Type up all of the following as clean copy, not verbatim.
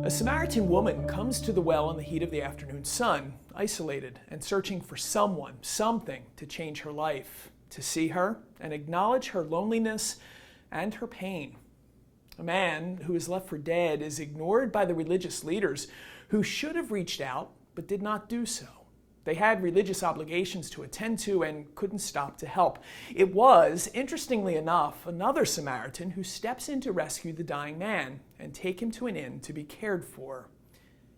A Samaritan woman comes to the well in the heat of the afternoon sun, isolated and searching for someone, something to change her life, to see her and acknowledge her loneliness and her pain. A man who is left for dead is ignored by the religious leaders who should have reached out but did not do so. They had religious obligations to attend to and couldn't stop to help. It was, interestingly enough, another Samaritan who steps in to rescue the dying man and take him to an inn to be cared for.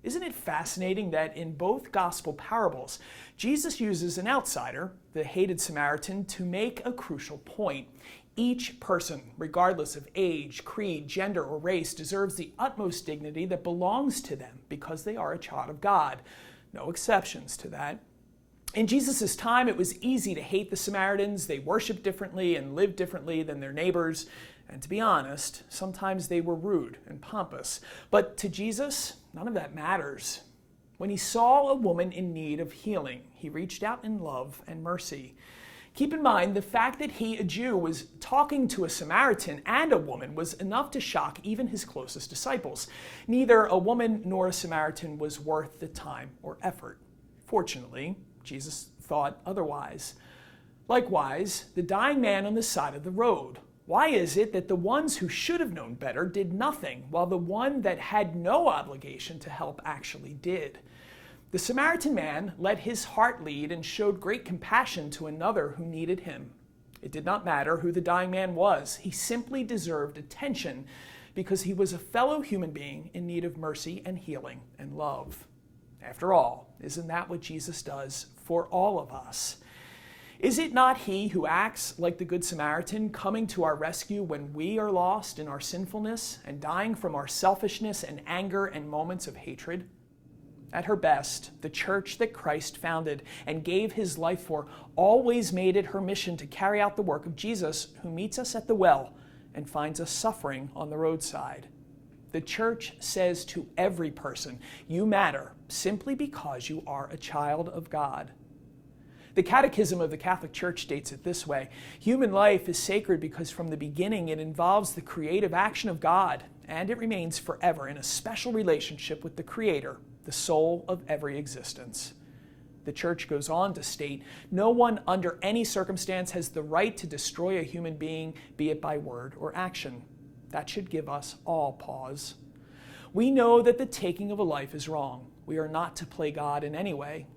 Isn't it fascinating that in both gospel parables, Jesus uses an outsider, the hated Samaritan, to make a crucial point? Each person, regardless of age, creed, gender, or race, deserves the utmost dignity that belongs to them because they are a child of God. No exceptions to that. In Jesus' time, it was easy to hate the Samaritans. They worshiped differently and lived differently than their neighbors. And to be honest, sometimes they were rude and pompous. But to Jesus, none of that matters. When he saw a woman in need of healing, he reached out in love and mercy. Keep in mind, the fact that he, a Jew, was talking to a Samaritan and a woman was enough to shock even his closest disciples. Neither a woman nor a Samaritan was worth the time or effort. Fortunately, Jesus thought otherwise. Likewise, the dying man on the side of the road. Why is it that the ones who should have known better did nothing, while the one that had no obligation to help actually did? The Samaritan man let his heart lead and showed great compassion to another who needed him. It did not matter who the dying man was. He simply deserved attention because he was a fellow human being in need of mercy and healing and love. After all, isn't that what Jesus does for all of us? Is it not he who acts like the Good Samaritan, coming to our rescue when we are lost in our sinfulness and dying from our selfishness and anger and moments of hatred? At her best, the church that Christ founded and gave his life for always made it her mission to carry out the work of Jesus, who meets us at the well and finds us suffering on the roadside. The church says to every person, you matter simply because you are a child of God. The Catechism of the Catholic Church states it this way: human life is sacred because from the beginning it involves the creative action of God, and it remains forever in a special relationship with the Creator, the soul of every existence. The Church goes on to state, no one under any circumstance has the right to destroy a human being, be it by word or action. That should give us all pause. We know that the taking of a life is wrong. We are not to play God in any way.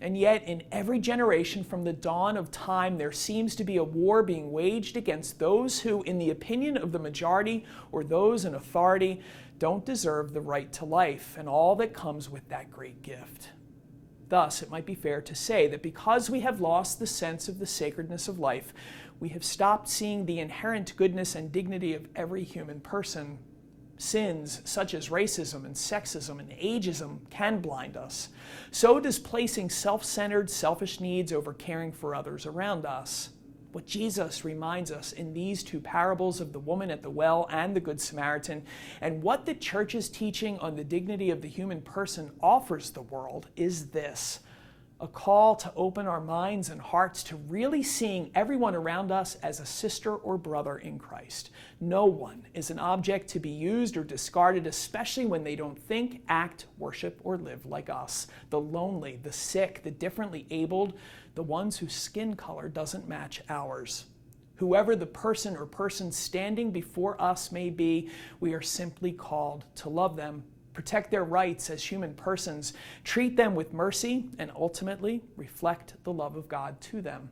And yet, in every generation from the dawn of time, there seems to be a war being waged against those who, in the opinion of the majority or those in authority, don't deserve the right to life and all that comes with that great gift. Thus, it might be fair to say that because we have lost the sense of the sacredness of life, we have stopped seeing the inherent goodness and dignity of every human person. Sins such as racism and sexism and ageism can blind us. So does placing self-centered, selfish needs over caring for others around us. What Jesus reminds us in these two parables of the woman at the well and the Good Samaritan, and what the church's teaching on the dignity of the human person offers the world, is this: a call to open our minds and hearts to really seeing everyone around us as a sister or brother in Christ. No one is an object to be used or discarded, especially when they don't think, act, worship, or live like us. The lonely, the sick, the differently abled, the ones whose skin color doesn't match ours. Whoever the person or persons standing before us may be, we are simply called to love them, protect their rights as human persons, treat them with mercy, and ultimately reflect the love of God to them.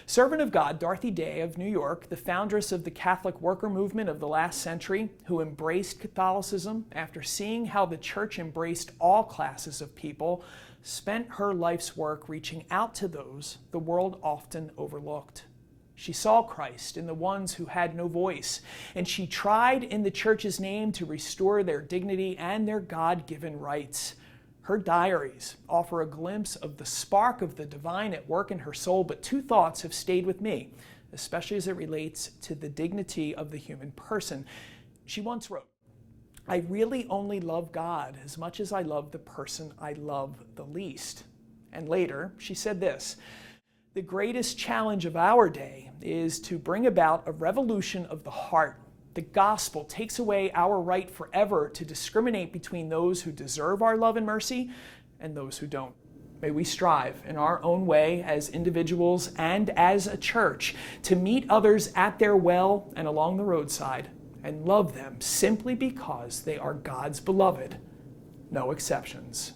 Servant of God Dorothy Day of New York, the foundress of the Catholic worker movement of the last century, who embraced Catholicism after seeing how the church embraced all classes of people, spent her life's work reaching out to those the world often overlooked. She saw Christ in the ones who had no voice, and she tried in the church's name to restore their dignity and their God-given rights. Her diaries offer a glimpse of the spark of the divine at work in her soul, but two thoughts have stayed with me, especially as it relates to the dignity of the human person. She once wrote, "I really only love God as much as I love the person I love the least." And later, she said this: "The greatest challenge of our day is to bring about a revolution of the heart The gospel takes away our right forever to discriminate between those who deserve our love and mercy and those who don't. May we strive in our own way as individuals and as a church to meet others at their well and along the roadside and love them simply because they are God's beloved. No exceptions.